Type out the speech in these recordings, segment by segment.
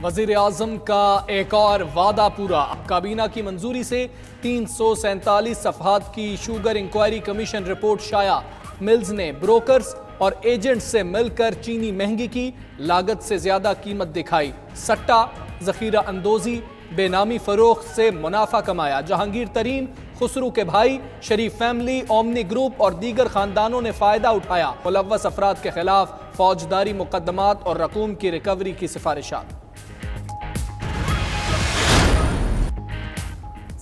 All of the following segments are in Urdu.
وزیر اعظم کا ایک اور وعدہ پورا، کابینہ کی منظوری سے 347 صفحات کی شوگر انکوائری کمیشن رپورٹ شائع۔ ملز نے بروکرز اور ایجنٹ سے مل کر چینی مہنگی کی، لاگت سے زیادہ قیمت دکھائی، سٹا، ذخیرہ اندوزی، بے نامی فروخت سے منافع کمایا۔ جہانگیر ترین، خسرو کے بھائی، شریف فیملی، اومنی گروپ اور دیگر خاندانوں نے فائدہ اٹھایا۔ ملوث افراد کے خلاف فوجداری مقدمات اور رقوم کی ریکوری کی سفارشات۔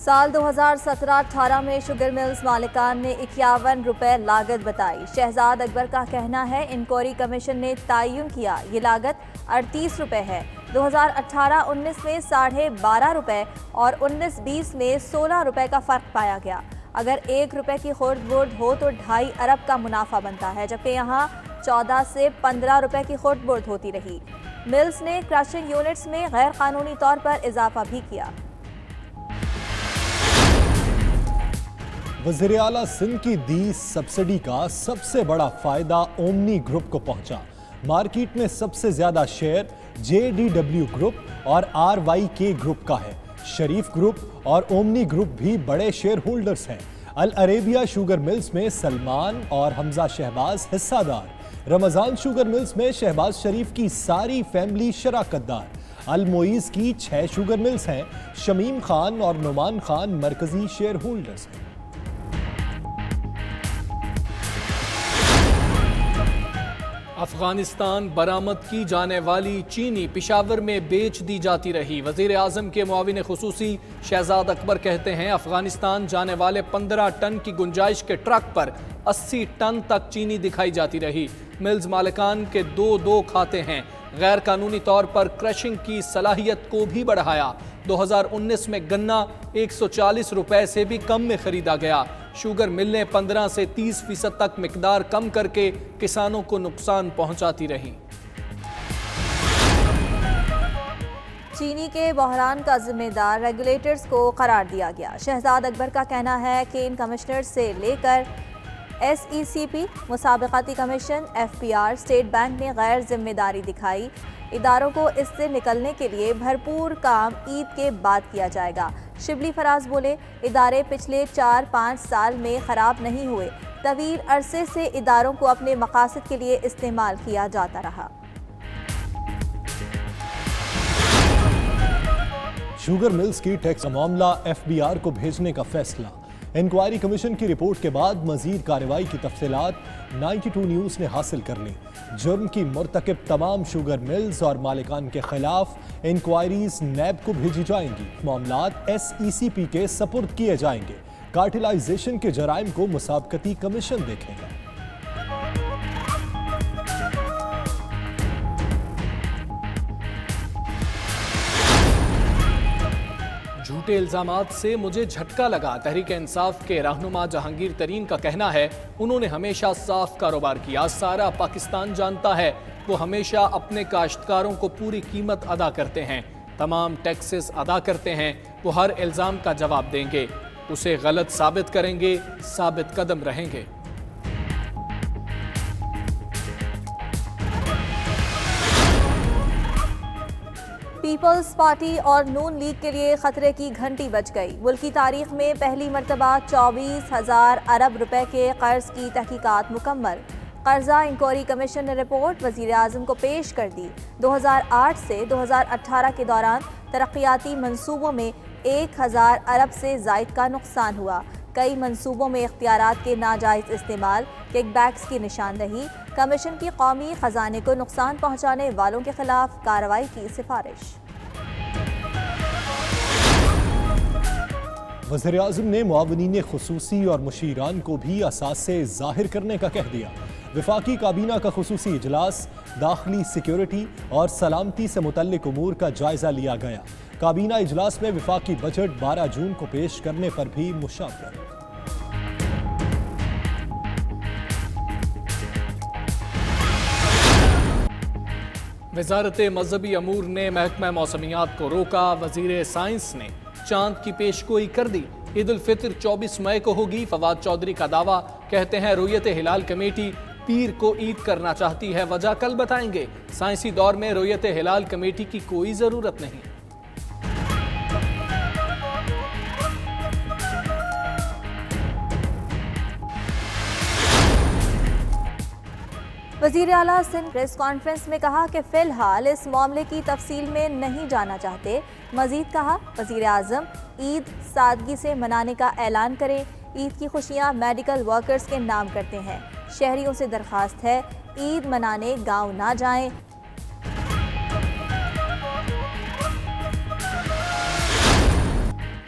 سال 2017-18 میں شوگر ملز مالکان نے 51 روپے لاگت بتائی۔ شہزاد اکبر کا کہنا ہے انکوائری کمیشن نے تعین کیا یہ لاگت 38 روپے ہے۔ 2018-19 میں 12.5 روپے اور 19-20 میں 16 روپے کا فرق پایا گیا۔ اگر 1 روپے کی خورد برد ہو تو 2.5 ارب کا منافع بنتا ہے، جبکہ یہاں 14 سے 15 روپے کی خورد برد ہوتی رہی۔ ملز نے کرشنگ یونٹس میں غیر قانونی طور پر اضافہ بھی کیا۔ وزیر اعلیٰ سندھ کی دی سبسڈی کا سب سے بڑا فائدہ اومنی گروپ کو پہنچا۔ مارکیٹ میں سب سے زیادہ شیئر JDW گروپ اور RYK گروپ کا ہے۔ شریف گروپ اور اومنی گروپ بھی بڑے شیئر ہولڈرز ہیں۔ العریبیہ شوگر ملز میں سلمان اور حمزہ شہباز حصہ دار۔ رمضان شوگر ملز میں شہباز شریف کی ساری فیملی شراکت دار۔ المعیز کی 6 شوگر ملز ہیں۔ شمیم خان اور نعمان خان مرکزی شیئر ہولڈرز ہیں۔ افغانستان برآمد کی جانے والی چینی پشاور میں بیچ دی جاتی رہی۔ وزیر اعظم کے معاون خصوصی شہزاد اکبر کہتے ہیں افغانستان جانے والے 15 ٹن کی گنجائش کے ٹرک پر 80 ٹن تک چینی دکھائی جاتی رہی۔ ملز مالکان کے 2 کھاتے ہیں۔ غیر قانونی طور پر کرشنگ کی صلاحیت کو بھی بڑھایا۔ 2019 میں گنا 140 روپے سے بھی کم میں خریدا گیا۔ شوگر ملیں 15 سے 30% تک مقدار کم کر کے کسانوں کو نقصان پہنچاتی رہیں۔ چینی کے بحران کا ذمہ دار ریگولیٹرز کو قرار دیا گیا۔ شہزاد اکبر کا کہنا ہے کہ ان کمشنر سے لے کر SECP، مسابقاتی کمیشن، FPR، اسٹیٹ بینک نے غیر ذمہ داری دکھائی۔ اداروں کو اس سے نکلنے کے لیے بھرپور کام عید کے بعد کیا جائے گا۔ شبلی فراز بولے، ادارے پچھلے 4-5 سال میں خراب نہیں ہوئے، طویل عرصے سے اداروں کو اپنے مقاصد کے لیے استعمال کیا جاتا رہا۔ شوگر ملز کی ٹیکس معاملہ FBR کو بھیجنے کا فیصلہ۔ انکوائری کمیشن کی رپورٹ کے بعد مزید کارروائی کی تفصیلات 92 نیوز نے حاصل کر لی۔ جرم کی مرتکب تمام شوگر ملز اور مالکان کے خلاف انکوائریز نیب کو بھیجی جائیں گی۔ معاملات SECP کے سپرد کیے جائیں گے۔ کارٹلائزیشن کے جرائم کو مسابقتی کمیشن دیکھے گا۔ جھوٹے الزامات سے مجھے جھٹکا لگا۔ تحریک انصاف کے رہنما جہانگیر ترین کا کہنا ہے انہوں نے ہمیشہ صاف کاروبار کیا، سارا پاکستان جانتا ہے وہ ہمیشہ اپنے کاشتکاروں کو پوری قیمت ادا کرتے ہیں، تمام ٹیکسز ادا کرتے ہیں، وہ ہر الزام کا جواب دیں گے، اسے غلط ثابت کریں گے، ثابت قدم رہیں گے۔ پیپلز پارٹی اور نون لیگ کے لیے خطرے کی گھنٹی بج گئی۔ ملکی تاریخ میں پہلی مرتبہ 24,000 ارب روپے کے قرض کی تحقیقات مکمل۔ قرضہ انکوائری کمیشن نے رپورٹ وزیر اعظم کو پیش کر دی۔ 2008 سے 2018 کے دوران ترقیاتی منصوبوں میں 1,000 ارب سے زائد کا نقصان ہوا۔ کئی منصوبوں میں اختیارات کے ناجائز استعمال، کک بیکس کی نشاندہی، کمیشن کی قومی خزانے کو نقصان پہنچانے والوں کے خلاف کارروائی کی سفارش۔ وزیر اعظم نے معاونین خصوصی اور مشیران کو بھی اثاثے ظاہر کرنے کا کہہ دیا۔ وفاقی کابینہ کا خصوصی اجلاس، داخلی سیکیورٹی اور سلامتی سے متعلق امور کا جائزہ لیا گیا۔ کابینہ اجلاس میں وفاقی بجٹ 12 جون کو پیش کرنے پر بھی مشاورت۔ وزارت مذہبی امور نے محکمہ موسمیات کو روکا۔ وزیر سائنس نے چاند کی پیشگوئی کر دی۔ عید الفطر 24 مئی کو ہوگی۔ فواد چودھری کا دعویٰ، کہتے ہیں رؤیت ہلال کمیٹی پیر کو عید کرنا چاہتی ہے، وجہ کل بتائیں گے۔ سائنسی دور میں رؤیت ہلال کمیٹی کی کوئی ضرورت نہیں۔ وزیر اعلیٰ سندھ پریس کانفرنس میں کہا کہ فی الحال اس معاملے کی تفصیل میں نہیں جانا چاہتے۔ مزید کہا، وزیر اعظم عید سادگی سے منانے کا اعلان کریں۔ عید کی خوشیاں میڈیکل ورکرز کے نام کرتے ہیں۔ شہریوں سے درخواست ہے عید منانے گاؤں نہ جائیں۔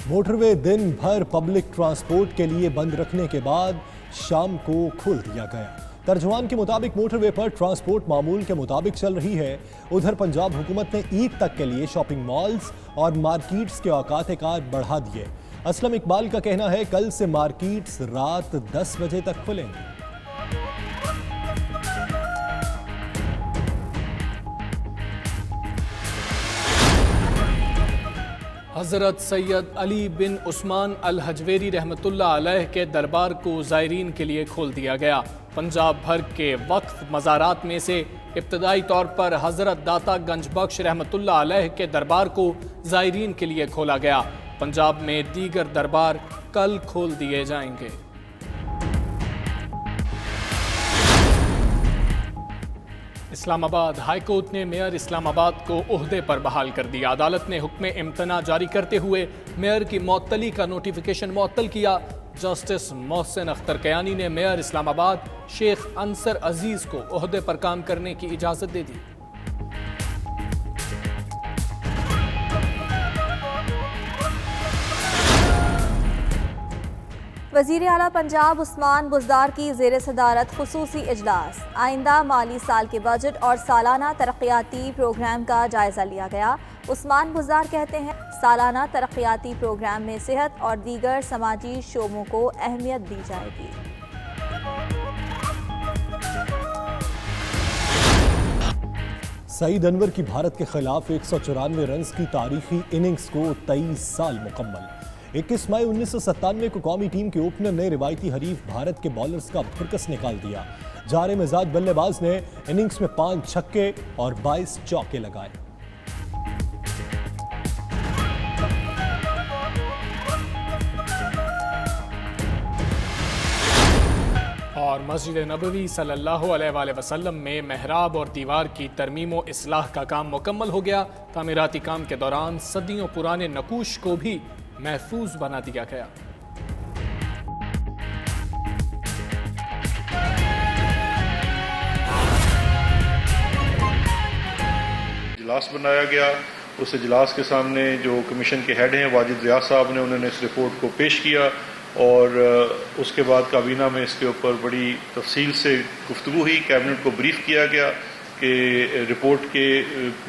موٹر وے دن بھر پبلک ٹرانسپورٹ کے لیے بند رکھنے کے بعد شام کو کھول دیا گیا۔ ترجمان کے مطابق موٹر وے پر ٹرانسپورٹ معمول کے مطابق چل رہی ہے۔ ادھر پنجاب حکومت نے عید تک کے لیے شاپنگ مالز اور مارکیٹس کے اوقات کار بڑھا دیے۔ اسلم اقبال کا کہنا ہے کل سے مارکیٹس رات 10 بجے تک کھلیں گے۔ حضرت سید علی بن عثمان الحجویری رحمۃ اللہ علیہ کے دربار کو زائرین کے لیے کھول دیا گیا۔ پنجاب بھر کے وقف مزارات میں سے ابتدائی طور پر حضرت داتا گنج بخش رحمۃ اللہ علیہ کے دربار کو زائرین کے لیے کھولا گیا۔ پنجاب میں دیگر دربار کل کھول دیے جائیں گے۔ اسلام آباد ہائی کورٹ نے میئر اسلام آباد کو عہدے پر بحال کر دیا۔ عدالت نے حکم امتناع جاری کرتے ہوئے میئر کی معطلی کا نوٹیفیکیشن معطل کیا۔ جسٹس محسن اختر کیانی نے میئر اسلام آباد شیخ انصر عزیز کو عہدے پر کام کرنے کی اجازت دے دی۔ وزیر اعلیٰ پنجاب عثمان بزدار کی زیر صدارت خصوصی اجلاس۔ آئندہ مالی سال کے بجٹ اور سالانہ ترقیاتی پروگرام کا جائزہ لیا گیا۔ عثمان بزدار کہتے ہیں سالانہ ترقیاتی پروگرام میں صحت اور دیگر سماجی شعبوں کو اہمیت دی جائے گی۔ سعید انور کی بھارت کے خلاف 194 رنز کی تاریخی اننگز کو 23 سال مکمل۔ 21 مئی 1997 کو قومی ٹیم کے اوپنر نے روایتی حریف بھارت کے بالرز کا بھرکس نکال دیا۔ جارے مزاج بلے باز نے اننگز میں 5 چھکے اور 22 چوکے لگائے۔ اور مسجد نبوی صلی اللہ علیہ وآلہ وسلم میں محراب اور دیوار کی ترمیم و اصلاح کا کام مکمل ہو گیا۔ تعمیراتی کام کے دوران صدیوں پرانے نقوش کو بھی محفوظ بنا دیا گیا۔ اجلاس بنایا گیا، اس اجلاس کے سامنے جو کمیشن کے ہیڈ ہیں واجد ریاض صاحب نے انہوں نے اس رپورٹ کو پیش کیا اور اس کے بعد کابینہ میں اس کے اوپر بڑی تفصیل سے گفتگو ہوئی۔ کیبنٹ کو بریف کیا گیا کہ رپورٹ کے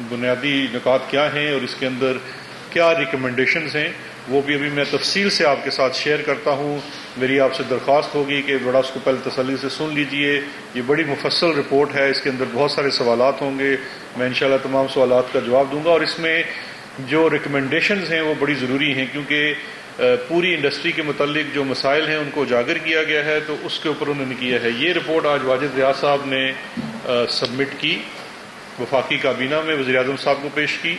بنیادی نکات کیا ہیں اور اس کے اندر کیا ریکمنڈیشنز ہیں، وہ بھی ابھی میں تفصیل سے آپ کے ساتھ شیئر کرتا ہوں۔ میری آپ سے درخواست ہوگی کہ بڑا اس کو پہلے تسلی سے سن لیجئے۔ یہ بڑی مفصل رپورٹ ہے، اس کے اندر بہت سارے سوالات ہوں گے، میں انشاءاللہ تمام سوالات کا جواب دوں گا، اور اس میں جو ریکمنڈیشنز ہیں وہ بڑی ضروری ہیں کیونکہ پوری انڈسٹری کے متعلق جو مسائل ہیں ان کو اجاگر کیا گیا ہے، تو اس کے اوپر انہوں نے کیا ہے۔ یہ رپورٹ آج واجد ریاض صاحب نے سبمٹ کی، وفاقی کابینہ میں وزیر اعظم صاحب کو پیش کی،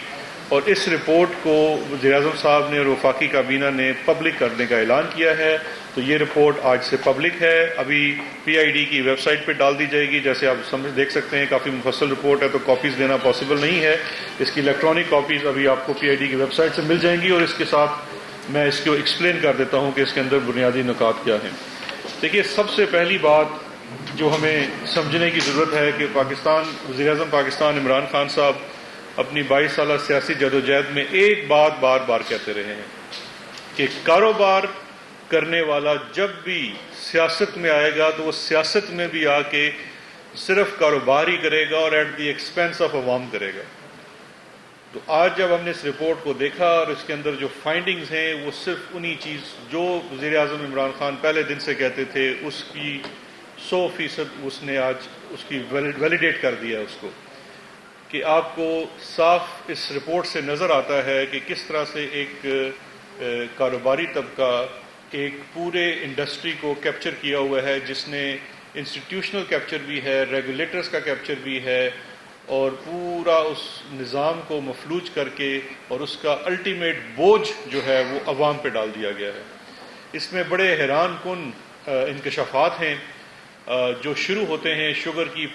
اور اس رپورٹ کو وزیر اعظم صاحب نے اور وفاقی کابینہ نے پبلک کرنے کا اعلان کیا ہے۔ تو یہ رپورٹ آج سے پبلک ہے، ابھی پی آئی ڈی کی ویب سائٹ پہ ڈال دی جائے گی۔ جیسے آپ دیکھ سکتے ہیں کافی مفصل رپورٹ ہے، تو کاپیز دینا پاسبل نہیں ہے، اس کی الیکٹرانک کاپیز ابھی آپ کو پی آئی ڈی کی ویب سائٹ سے مل جائیں گی، اور اس کے ساتھ میں اس کو ایکسپلین کر دیتا ہوں کہ اس کے اندر بنیادی نکات کیا ہیں۔ دیکھیے، سب سے پہلی بات جو ہمیں سمجھنے کی ضرورت ہے کہ وزیر اعظم پاکستان عمران خان صاحب اپنی 22 سالہ سیاسی جدوجہد میں ایک بات بار بار کہتے رہے ہیں کہ کاروبار کرنے والا جب بھی سیاست میں آئے گا تو وہ سیاست میں بھی آ کے صرف کاروبار ہی کرے گا اور ایٹ دی ایکسپینس آف عوام کرے گا۔ تو آج جب ہم نے اس رپورٹ کو دیکھا اور اس کے اندر جو فائنڈنگز ہیں وہ صرف انہی چیز جو وزیر اعظم عمران خان پہلے دن سے کہتے تھے اس کی 100% اس نے آج اس کی ویلیڈیٹ کر دیا اس کو، کہ آپ کو صاف اس رپورٹ سے نظر آتا ہے کہ کس طرح سے ایک کاروباری طبقہ ایک پورے انڈسٹری کو کیپچر کیا ہوا ہے، جس نے انسٹیٹیوشنل کیپچر بھی ہے، ریگولیٹرز کا کیپچر بھی ہے، اور پورا اس نظام کو مفلوج کر کے اور اس کا الٹیمیٹ بوجھ جو ہے وہ عوام پہ ڈال دیا گیا ہے۔ اس میں بڑے حیران کن انکشافات ہیں جو شروع ہوتے ہیں شوگر کی